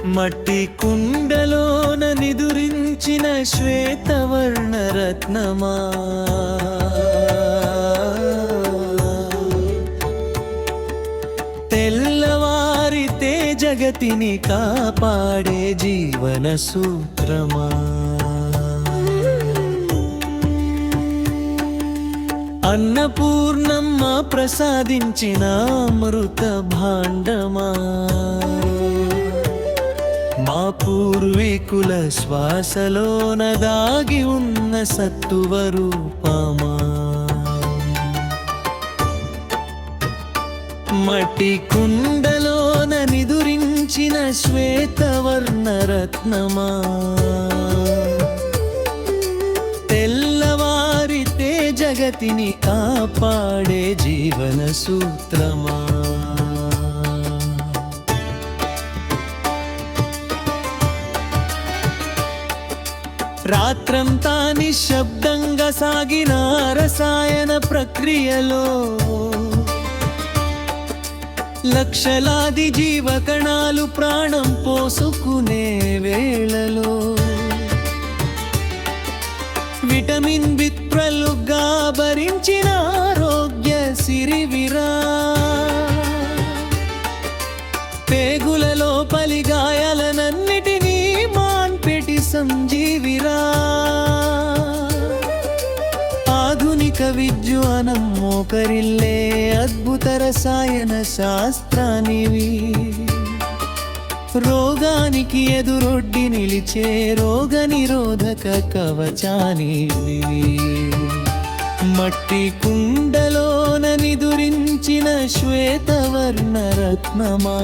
మట్టి కుండలోన నిదురించిన శ్వేతవర్ణ రత్నమా, తెల్లవారితే జగతిని కాపాడే జీవన సూత్రమా, అన్నపూర్ణమ్మ ప్రసాదించిన అమృత భాండమా, మా పూర్వీకుల శ్వాసలోన దాగి ఉన్న సత్తువ రూపమా, మట్టి కుండలోన నిదురించిన శ్వేతవర్ణ రత్నమా, తెల్లవారితే జగతిని కాపాడే జీవన సూత్రమా. రాత్రంతా నిశ్శబ్దంగా సాగిన రసాయన ప్రక్రియలో లక్షలాది జీవకణాలు ప్రాణం పోసుకునే వేళలో విటమిన్ బిత్రలుగా భరించిన ఆరోగ్య సిరివిరా, పేగుల లోపలి గాయాలనన్నిటినీ మాన్పెటి సంజీవిరా, ఆధునిక విజ్ఞానం మోకరిల్లే అద్భుత రసాయన శాస్త్రానివి, రోగానికి ఎదురొడ్డి నిలిచే రోగ నిరోధక కవచానివి, మట్టి కుండలోన నిదురించిన శ్వేతవర్ణ రత్నమా,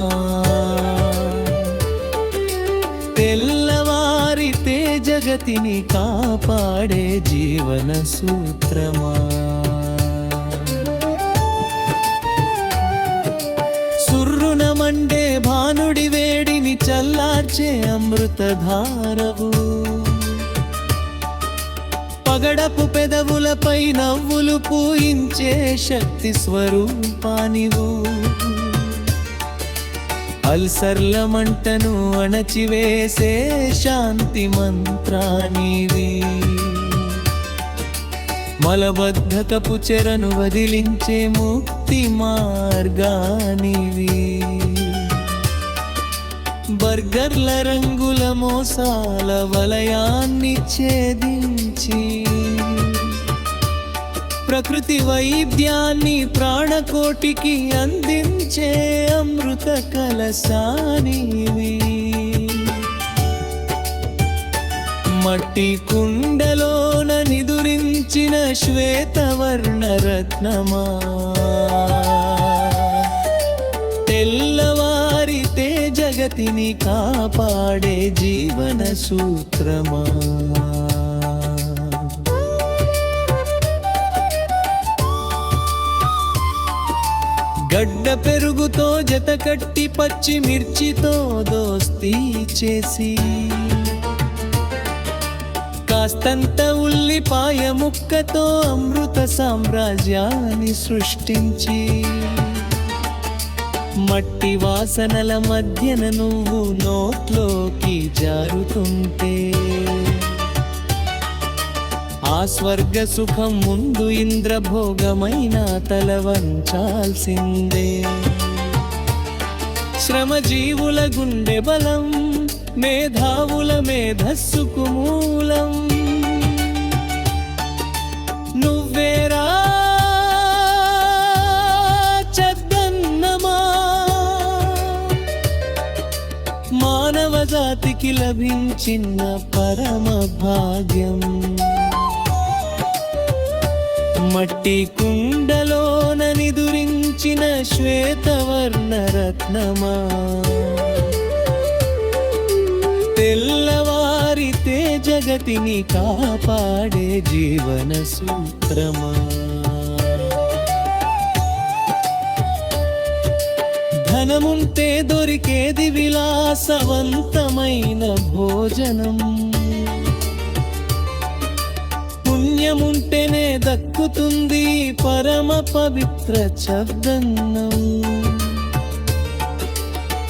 తెల్లవారితే జగతిని కాపాడే జీవన సూత్రమా. సుర్రున మండే భానుడి వేడిని చల్లార్చే అమృతధారవు, పగడపు పెదవులపై నవ్వులు పూయించే శక్తి స్వరూపానివు, అల్సర్ల మంటను అణచివేసే శాంతి మంత్రానివి, మలబద్ధకపు చెరను వదిలించే ముక్తి మార్గానివి, బర్గర్ల రంగుల మోసాల వలయాన్ని ఛేదించి ప్రకృతి వైద్యాన్ని ప్రాణకోటికి అందించే అమృత కలశానివి, మట్టి కుండలోన నిదురించిన శ్వేతవర్ణ రత్నమా, తెల్లవారితే జగతిని కాపాడే జీవన సూత్రమా. గడ్డ పెరుగుతో జత కట్టి పచ్చిమిర్చితో దోస్తీ చేసి కాస్తంత ఉల్లిపాయ ముక్కతో అమృత సామ్రాజ్యాన్ని సృష్టించి మట్టి వాసనల మధ్యన నువ్వు నోట్లోకి జారుతుంటే ఆ స్వర్గ సుఖం ముందు ఇంద్రభోగమైన తల వంచాల్సిందే, శ్రమజీవుల గుండె బలం మేధావుల మేధస్సుకు మూలం నువ్వేరా చద్దన్నమా, మానవ జాతికి లభించిన పరమ భాగ్యం, మట్టి కుండలోన నిదురించిన శ్వేతవర్ణ రత్నమా, తెల్లవారితే జగతిని కాపాడే జీవన సూత్రమా. ధనముంటే దొరికేది విలాసవంతమైన భోజనం, పుణ్యముంటేనే దక్కుతుంది పరమ పవిత్ర చద్దన్నం,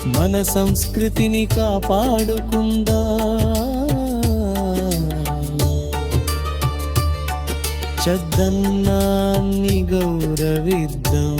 మన సంస్కృతిని కాపాడుకుందా చద్దన్నాన్ని గౌరవిద్దాం